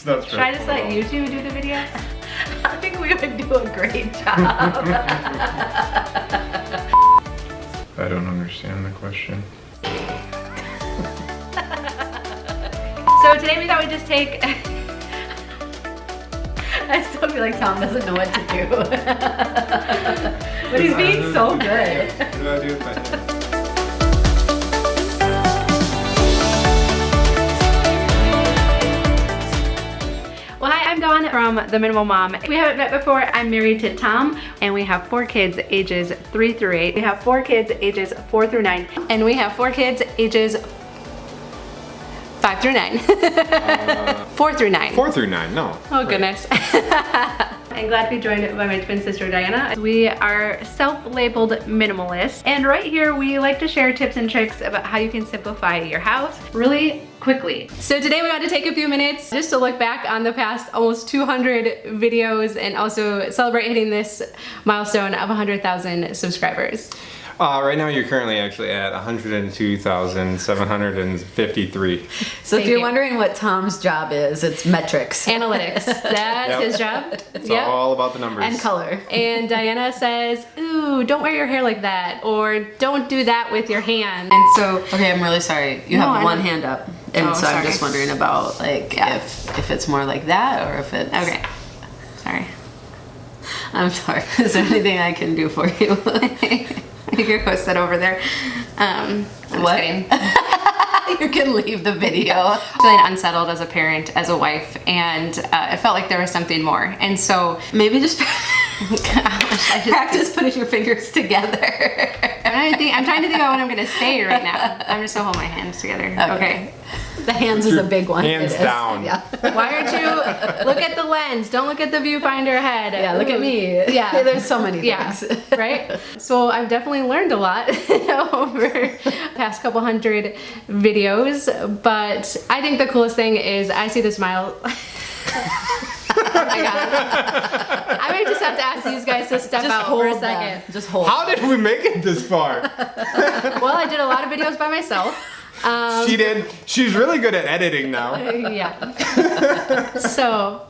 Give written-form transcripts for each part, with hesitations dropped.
That's Should I just let you two do the video? I think we would do a great job. I don't understand the question. So today we thought we'd just take... I still feel like Tom doesn't know what to do. But he's being so good. What do I do with my hands? Well, hi, I'm Dawn from The Minimal Mom. We haven't met before. I'm married to Tom, and we have 4 kids ages 3 through 8. We have 4 kids ages 4 through 9, and we have 4 kids ages 5 through 9. 4 through 9. 4 through 9, no. Oh goodness. I'm glad to be joined by my twin sister Diana. We are self-labeled minimalists, and right here we like to share tips and tricks about how you can simplify your house really quickly. So today we want to take a few minutes just to look back on the past almost 200 videos and also celebrate hitting this milestone of 100,000 subscribers. Right now you're currently actually at 102,753. So if you're wondering what Tom's job is, it's metrics. Analytics. That's his job. It's all about the numbers. And color. And Diana says, ooh, don't wear your hair like that, or don't do that with your hand. And so, Okay, I'm really sorry. You have one hand up. And Oh, so I'm sorry. just wondering about like if it's more like that or if it's... okay, sorry. I'm sorry. Is there anything I can do for you? You can go sit over there. I'm just What? kidding. You can leave the video. Feeling unsettled as a parent, as a wife, and it felt like there was something more. And so, Maybe just gosh, practice putting your fingers together. I'm trying to think about what I'm gonna say right now. I'm just gonna hold my hands together. Okay. The hands is a big one. Hands It is. down. Yeah. Why aren't you look at the lens? Don't look at the viewfinder ahead. Yeah, look at me. Yeah. There's so many Yeah, things. right? So I've definitely learned a lot over the past couple hundred videos, but I think the coolest thing is I see the smile. Oh my God. I might just have to ask these guys to step out for a second. Just hold. How did we make it this far? Well, I did a lot of videos by myself. She did. She's really good at editing now. Yeah. So,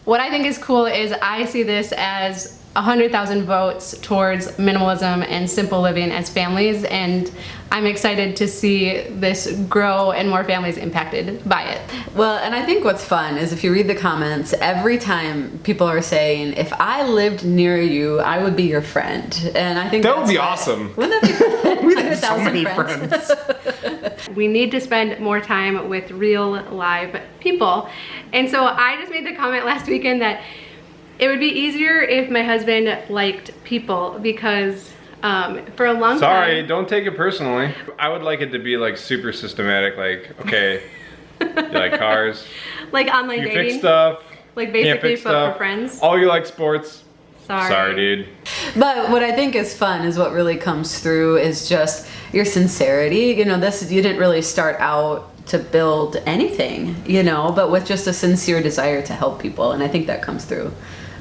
what I think is cool is I see this as 100,000 votes towards minimalism and simple living as families, and I'm excited to see this grow and more families impacted by it. Well, and I think what's fun is if you read the comments, every time people are saying, if I lived near you, I would be your friend. And I think That would that's be what- awesome. Wouldn't that be fun? We have so 100,000 many friends. We need to spend more time with real live people. And so I just made the comment last weekend that it would be easier if my husband liked people, because for a long Sorry, time... don't take it personally. I would like it to be like super systematic, like, okay, you like cars, like online you dating. fix stuff, Like can't basically fix for stuff. friends. Oh, you like sports? Sorry. Dude. But what I think is fun is what really comes through is just your sincerity. You know, you didn't really start out to build anything, you know, but with just a sincere desire to help people. And I think that comes through.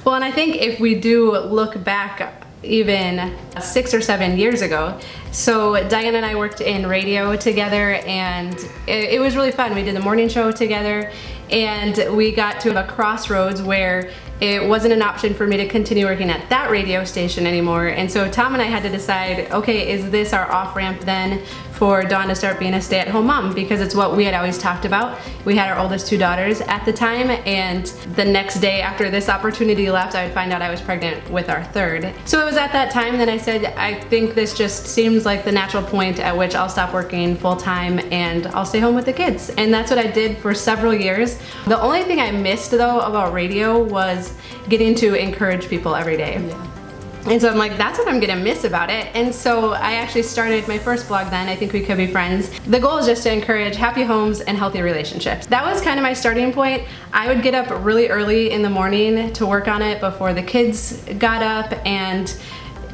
Well, and I think if we do look back even 6 or 7 years ago, so Diane and I worked in radio together, and it was really fun. We did the morning show together, and we got to a crossroads where it wasn't an option for me to continue working at that radio station anymore. And so Tom and I had to decide, okay, is this our off-ramp then for Dawn to start being a stay-at-home mom? Because it's what we had always talked about. We had our oldest 2 daughters at the time, and the next day after this opportunity left, I would find out I was pregnant with our 3rd. So it was at that time that I said, I think this just seems like the natural point at which I'll stop working full-time and I'll stay home with the kids. And that's what I did for several years. The only thing I missed though about radio was getting to encourage people every day. Yeah. And so I'm like, that's what I'm gonna miss about it. And so I actually started my first blog then, I Think We Could Be Friends. The goal is just to encourage happy homes and healthy relationships. That was kind of my starting point. I would get up really early in the morning to work on it before the kids got up, and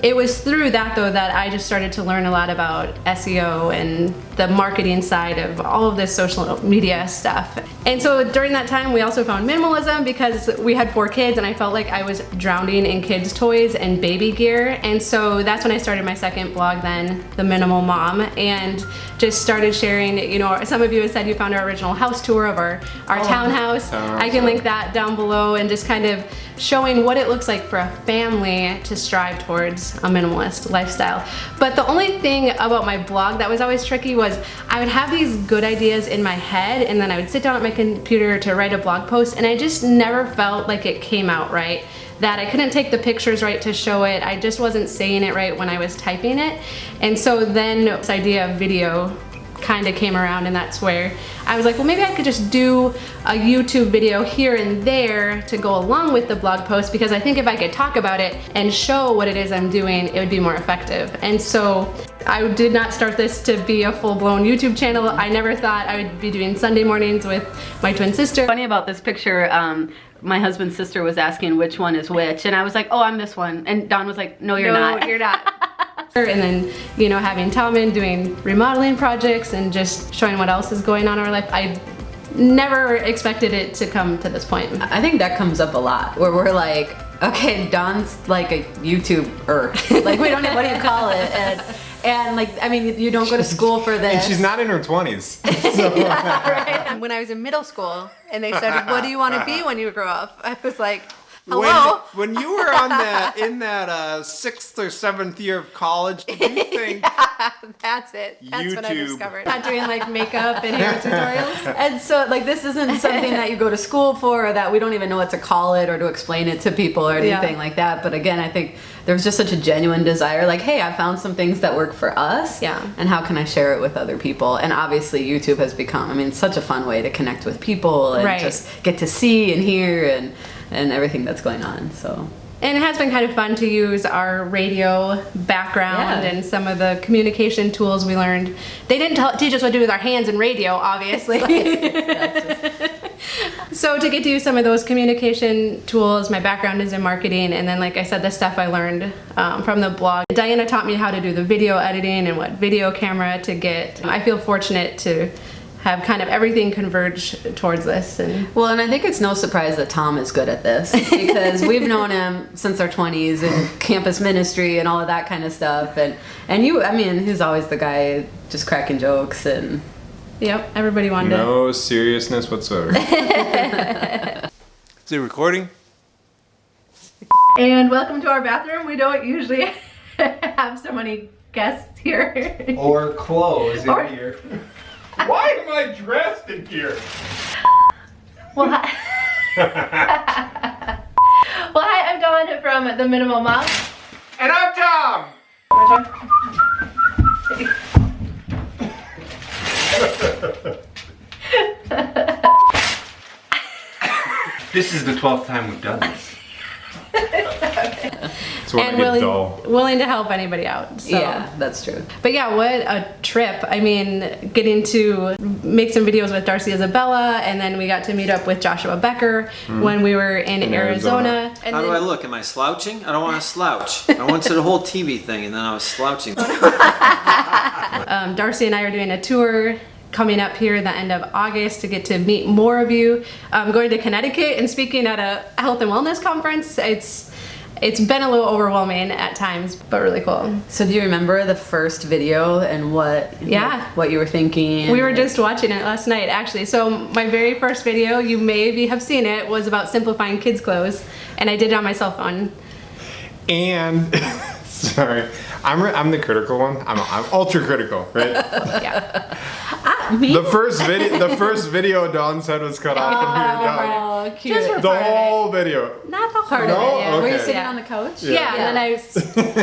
it was through that though that I just started to learn a lot about SEO and the marketing side of all of this social media stuff. And so during that time, we also found minimalism because we had 4 kids and I felt like I was drowning in kids' toys and baby gear. And so that's when I started my second blog then, The Minimal Mom, and just started sharing, you know, some of you have said you found our original house tour of our townhouse. I can link that down below, and just kind of showing what it looks like for a family to strive towards a minimalist lifestyle. But the only thing about my blog that was always tricky was I would have these good ideas in my head, and then I would sit down at my computer to write a blog post, and I just never felt like it came out right. That I couldn't take the pictures right to show it. I just wasn't saying it right when I was typing it. And so then this idea of video kind of came around, and that's where I was like, well, maybe I could just do a YouTube video here and there to go along with the blog post, because I think if I could talk about it and show what it is I'm doing, it would be more effective. And so I did not start this to be a full-blown YouTube channel. I never thought I would be doing Sunday mornings with my twin sister. Funny about this picture, my husband's sister was asking which one is which, and I was like, oh, I'm this one. And Dawn was like, no, you're not. No, you're not. And then, you know, having Tom in doing remodeling projects and just showing what else is going on in our life. I never expected it to come to this point. I think that comes up a lot, where we're like, okay, Dawn's like a YouTuber. Like, we don't know, what do you call it? And like, I mean, you don't go to school for this. And she's not in her 20s. So. Yeah, right. When I was in middle school and they said, what do you want to be when you grow up? I was like, hello? When you were in that 6th or 7th year of college, did you think... Yeah, that's it. That's what I discovered. Not doing like makeup and hair tutorials. And so like, this isn't something that you go to school for, or that we don't even know what to call it or to explain it to people or anything like that. But again, I think there was just such a genuine desire, like, hey, I found some things that work for us, and how can I share it with other people? And obviously YouTube has become, I mean, such a fun way to connect with people and just get to see and hear and everything that's going on, so. And it has been kind of fun to use our radio background and some of the communication tools we learned. They didn't teach us what to do with our hands in radio, obviously. So to get to use some of those communication tools, my background is in marketing, and then like I said, the stuff I learned from the blog. Diana taught me how to do the video editing and what video camera to get. I feel fortunate to have kind of everything converge towards this. Well, and I think it's no surprise that Tom is good at this, because we've known him since our 20s and campus ministry and all of that kind of stuff. And you, I mean, he's always the guy just cracking jokes and... Yep, everybody wanted it. No seriousness whatsoever. Is it recording? And welcome to our bathroom. We don't usually have so many guests here. Or clothes in here. Why am I dressed in here? Well, hi. Well, hi, I'm Dawn from The Minimal Mom. And I'm Tom! This is the 12th time we've done this. And willing to help anybody out. So. Yeah, that's true. But yeah, what a trip. I mean, getting to make some videos with Darcy Isabella, and then we got to meet up with Joshua Becker when we were in Arizona. How do I look? Am I slouching? I don't want to slouch. I went to the whole TV thing and then I was slouching. Darcy and I are doing a tour coming up here the end of August to get to meet more of you. I'm going to Connecticut and speaking at a health and wellness conference. It's been a little overwhelming at times, but really cool. So do you remember the first video and what you were thinking? We were just watching it last night, actually. So my very first video, you maybe have seen it, was about simplifying kids' clothes, and I did it on my cell phone. And sorry, I'm the critical one. I'm ultra critical, right? Yeah. Me? The first video Dawn said was cut off from here. Oh, cute. Just for The part of it. whole video. Not the heart No? of it. Yeah. Okay. Were you sitting on the couch? Yeah, and then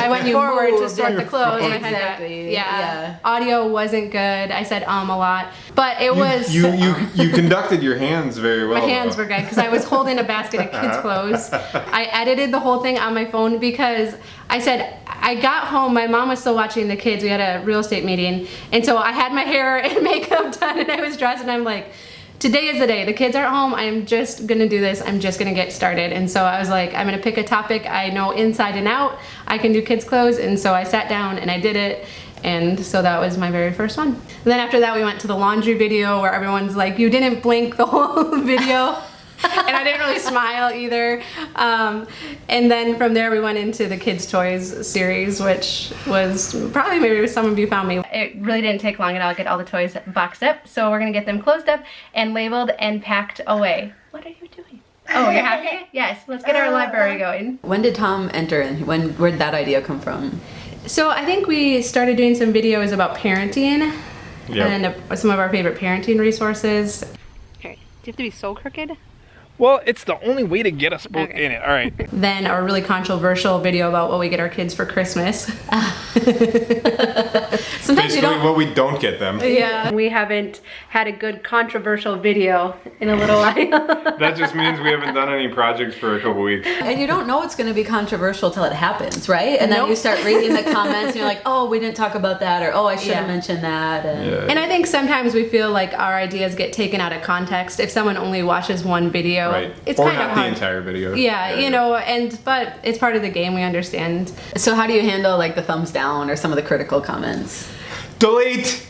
I went forward to sort the clothes. And I had Exactly. yeah. Audio wasn't good. I said a lot, but it was. You conducted your hands very well. My hands were good because I was holding a basket of kids' clothes. I edited the whole thing on my phone because I said I got home. My mom was still watching the kids. We had a real estate meeting, and so I had my hair and makeup done, and I was dressed, and I'm like, today is the day. The kids are at home. I'm just gonna do this. I'm just gonna get started. And so I was like, I'm gonna pick a topic I know inside and out. I can do kids' clothes. And so I sat down and I did it. And so that was my very first one. And then after that we went to the laundry video where everyone's like, you didn't blink the whole video. And I didn't really smile either. And then from there we went into the Kids Toys series, which was probably maybe some of you found me. It really didn't take long at all to get all the toys boxed up. So we're gonna get them closed up and labeled and packed away. What are you doing? Oh, you're happy? Yes, let's get our library going. When did Tom enter and where did that idea come from? So I think we started doing some videos about parenting and some of our favorite parenting resources. Okay, do you have to be so crooked? Well, it's the only way to get us both in it. All right. Then a really controversial video about what we get our kids for Christmas. Sometimes you don't. What we don't get them. Yeah. We haven't had a good controversial video in a little while. That just means we haven't done any projects for a couple weeks. And you don't know it's going to be controversial till it happens, right? And then you start reading the comments and you're like, oh, we didn't talk about that, or oh, I should have mentioned that. And I think sometimes we feel like our ideas get taken out of context. If someone only watches one video, it's or kind not of the hard. entire video. Yeah, you know, but it's part of the game, we understand. So how do you handle like the thumbs down or some of the critical comments? Delete!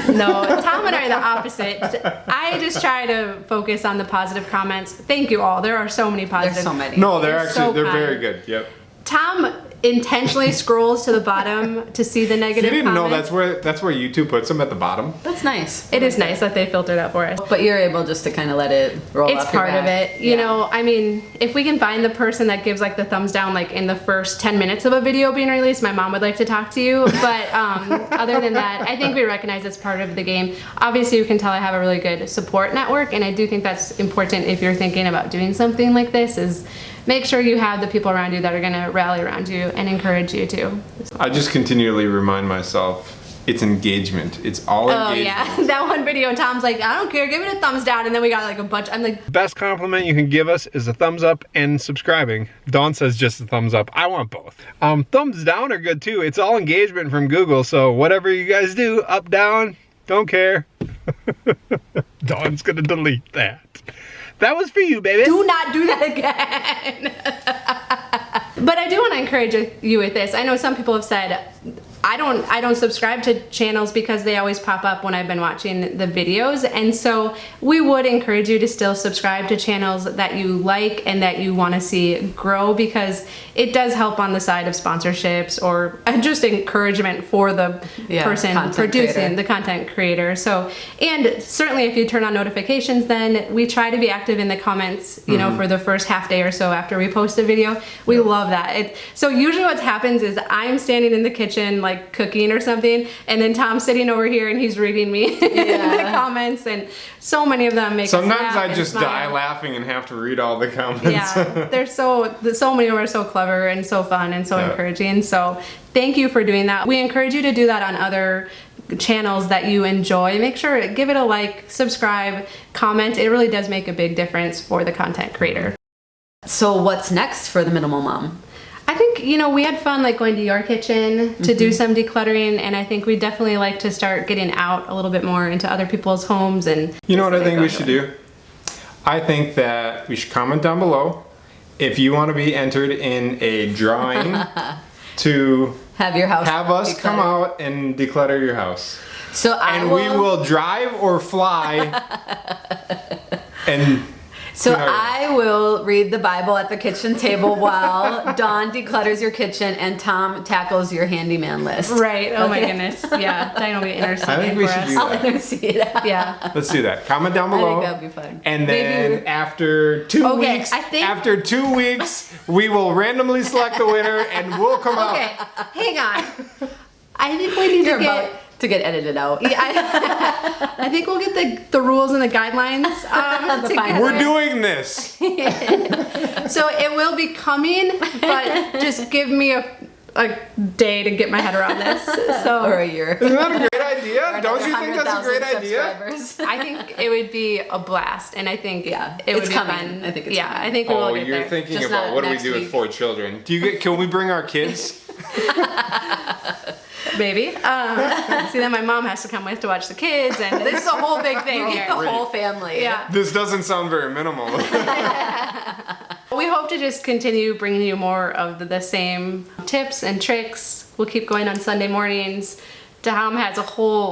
No, Tom and I are the opposite. I just try to focus on the positive comments. Thank you all. There are so many positive. There's so many. No, they're so they're kind. very good. Yep. Tom intentionally scrolls to the bottom to see the negative You didn't know comments. that's where YouTube puts them at the bottom. That's nice. It is nice that they filter that for us. But you're able just to kind of let it roll It's off your part of back. it. You know, I mean, if we can find the person that gives like the thumbs down like in the first 10 minutes of a video being released, my mom would like to talk to you. But other than that, I think we recognize it's part of the game. Obviously, you can tell I have a really good support network, and I do think that's important if you're thinking about doing something like this, is make sure you have the people around you that are gonna rally around you and encourage you too. I just continually remind myself, it's engagement. It's all engagement. Oh yeah, that one video, Tom's like, I don't care, give it a thumbs down, and then we got like a bunch. I'm like, Best compliment you can give us is a thumbs up and subscribing. Dawn says just a thumbs up. I want both. Thumbs down are good too. It's all engagement from Google, so whatever you guys do, up, down, don't care. Dawn's gonna delete that. That was for you, baby. do not do that again. But I do want to encourage you with this. I know some people have said, I don't subscribe to channels because they always pop up when I've been watching the videos, and so we would encourage you to still subscribe to channels that you like and that you want to see grow, because it does help on the side of sponsorships or just encouragement for the person producing, the content creator. So, and certainly if you turn on notifications, then we try to be active in the comments, you know, for the first half day or so after we post a video. We love that. So usually what happens is I'm standing in the kitchen like cooking or something, and then Tom's sitting over here and he's reading me the comments, and so many of them make Sometimes us laugh I and just smile. die laughing and have to read all the comments. Yeah, they're so many of them are so clever and so fun and so encouraging. So thank you for doing that. We encourage you to do that on other channels that you enjoy. Make sure, give it a like, subscribe, comment. It really does make a big difference for the content creator. So what's next for the Minimal Mom? I think, you know, we had fun like going to your kitchen to do some decluttering, and I think we definitely like to start getting out a little bit more into other people's homes. And You know what I think we should do? I think that we should comment down below if you want to be entered in a drawing to Have your house. have us decluttered. come out and declutter your house. So We will drive or fly and So No. I will read the Bible at the kitchen table while Dawn declutters your kitchen and Tom tackles your handyman list. right. Oh my Okay. goodness. Yeah, Diane will be interceding I think we for should us. do I'll that. intercede. Yeah. Let's do that. Comment down below. I think that'd be fun. And Maybe then after 2 Okay, weeks, I think- after 2 weeks, we will randomly select the winner and we'll come Okay, out. hang on. I think we need You're to get. about to get edited out. Yeah, I think we'll get the rules and the guidelines together. We're doing this. So it will be coming, but just give me a day to get my head around this. So Or a year. Isn't that a great idea? Don't you Another think that's a great 100,000 idea? subscribers. I think it would be a blast, and I think it would it's be coming. fun. I think it's yeah, coming. I think we will Oh, get you're there. thinking Just about not what do we next do with week. 4 children? Can we bring our kids? Maybe. See, then my mom has to come with to watch the kids, and this is a whole big thing The here. whole family. Yeah. This doesn't sound very minimal. We hope to just continue bringing you more of the same tips and tricks. We'll keep going on Sunday mornings, Tom has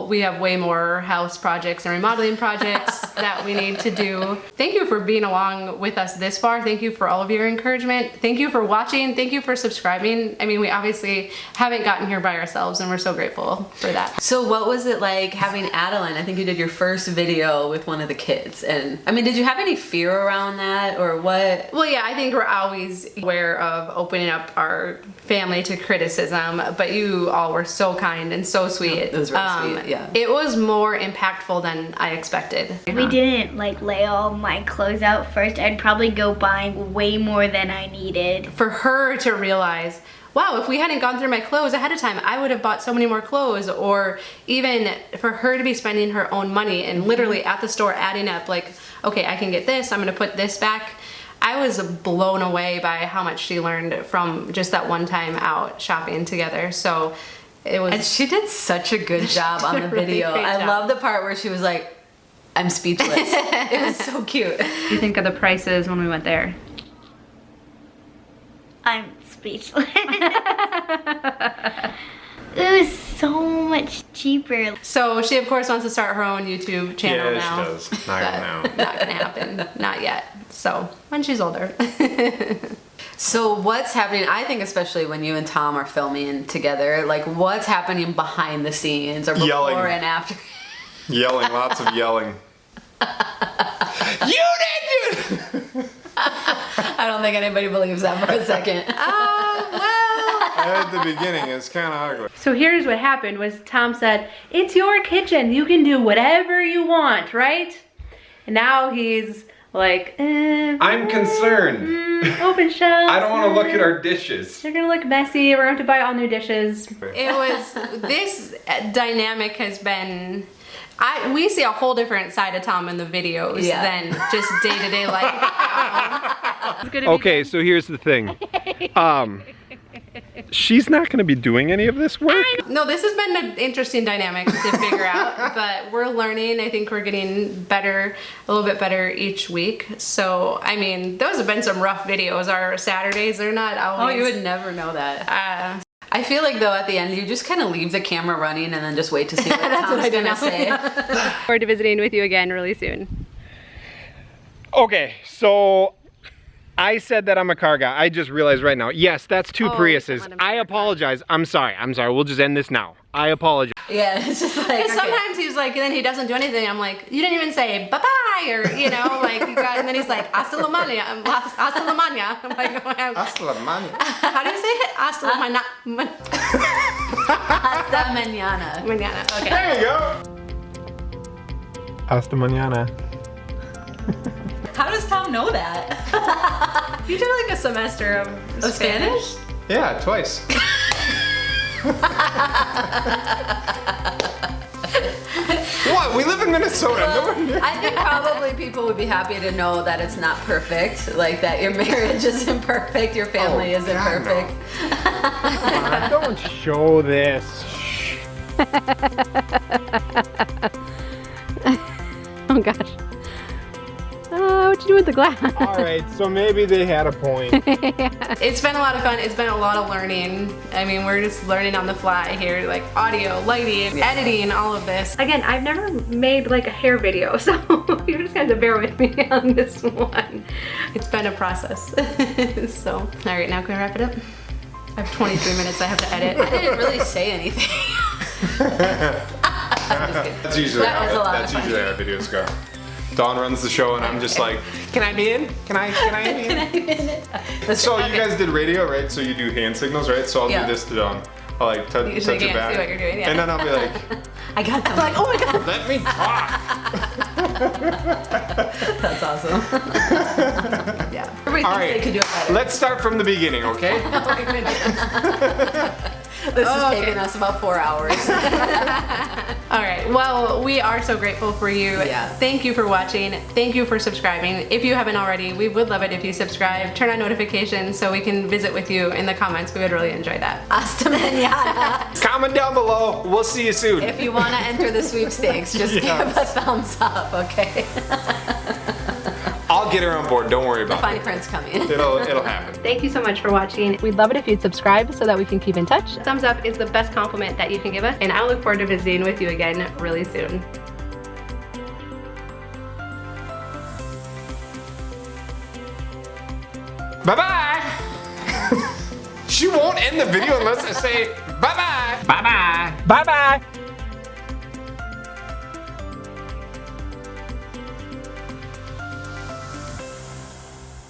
we have way more house projects and remodeling projects that we need to do. Thank you for being along with us this far. Thank you for all of your encouragement. Thank you for watching. Thank you for subscribing. I mean, we obviously haven't gotten here by ourselves, and we're so grateful for that. So what was it like having Adeline? I think you did your first video with one of the kids. And I mean, did you have any fear around that or what? Well, yeah, I think we're always aware of opening up our family to criticism, but you all were so kind and so sweet. It was really sweet, yeah. It was more impactful than I expected. We didn't like lay all my clothes out first. I'd probably go buying way more than I needed. For her to realize, wow, if we hadn't gone through my clothes ahead of time, I would have bought so many more clothes. Or even for her to be spending her own money and literally at the store adding up like, okay, I can get this, I'm gonna put this back. I was blown away by how much she learned from just that one time out shopping together. So it was. And she did such a good job on the really video. great I job. love the part where she was like, I'm speechless. It was so cute. What do you think of the prices when we went there? I'm speechless. It was so much cheaper. So she of course wants to start her own YouTube channel Yeah, now. she does. Not but now. Not gonna happen. Not yet. So when she's older. So what's happening, I think especially when you and Tom are filming together, like what's happening behind the scenes or before Yelling. and after? Yelling, lots of yelling. You did it! I don't think anybody believes that for a second. At the beginning, it's kind of ugly. So here's what happened was Tom said, it's your kitchen. You can do whatever you want, right? And now he's like, I'm concerned. open shelf. I don't want to look at our dishes. They're gonna look messy. We're gonna have to buy all new dishes. It was, this dynamic has been, we see a whole different side of Tom in the videos Yeah. than just day-to-day life. It's gonna be Okay, so here's the thing. She's not going to be doing any of this work. No, this has been an interesting dynamic to figure out, but we're learning. I think we're getting better, a little bit better each week. So, I mean, those have been some rough videos. Our Saturdays, they're not Oh, always. you would never know that. I feel like though at the end you just kind of leave the camera running and then just wait to see what Tom's gonna say. Forward to visiting with you again really soon. Okay, so I said that I'm a car guy. I just realized right now. Yes, that's two Oh, Priuses. let him I be a car. apologize. I'm sorry. We'll just end this now. I apologize. Yeah, it's just like okay. Sometimes he's like, and then he doesn't do anything. I'm like, you didn't even say bye-bye, or, you know, like, you got, and then he's like, hasta la mañana. Hasta la mañana. I'm like, Hasta la mano. how do you say it? Hasta la Hasta mañana. mañana. Okay. There you go. Hasta mañana. How does Tom know that? You did like a semester of Spanish? Yeah, twice. What? We live in Minnesota. No one knew. I think probably people would be happy to know that it's not perfect, like that your marriage isn't perfect, your family Oh, isn't God, no. perfect. Don't show this. Oh gosh. What you do with the glass? All right, so maybe they had a point. It's been a lot of fun. It's been a lot of learning. I mean, we're just learning on the fly here, like audio, lighting, editing, all of this. Again, I've never made like a hair video, so you're just gonna have to bear with me on this one. It's been a process. So, all right, now can we wrap it up? I have 23 minutes I have to edit. I didn't really say anything. That's usually That was a lot of that's fun. usually how videos go. Dawn runs the show and I'm just like, can I be in? Can I be in? So you guys did radio, right? So you do hand signals, right? So I'll Yeah. do this to Dawn. I'll like touch Usually her can't back. see what you're doing, yeah. And then I'll be like, I got them. Like, oh my god. let me talk. That's awesome. Yeah. Everybody All thinks they right, could do it better. let's start from the beginning, okay? Oh my goodness. This is okay. taking us about 4 hours. All right, well, we are so grateful for you. Yeah. Thank you for watching. Thank you for subscribing. If you haven't already, we would love it if you subscribe. Turn on notifications so we can visit with you in the comments. We would really enjoy that. Hasta mañana. Comment down below. We'll see you soon. If you want to enter the sweepstakes, just give a thumbs up, okay? I'll get her on board. Don't worry The about fine it. print's coming. It'll happen. Thank you so much for watching. We'd love it if you'd subscribe so that we can keep in touch. Thumbs up is the best compliment that you can give us, and I look forward to visiting with you again really soon. Bye-bye. She won't end the video unless I say bye-bye. Bye-bye. Bye-bye.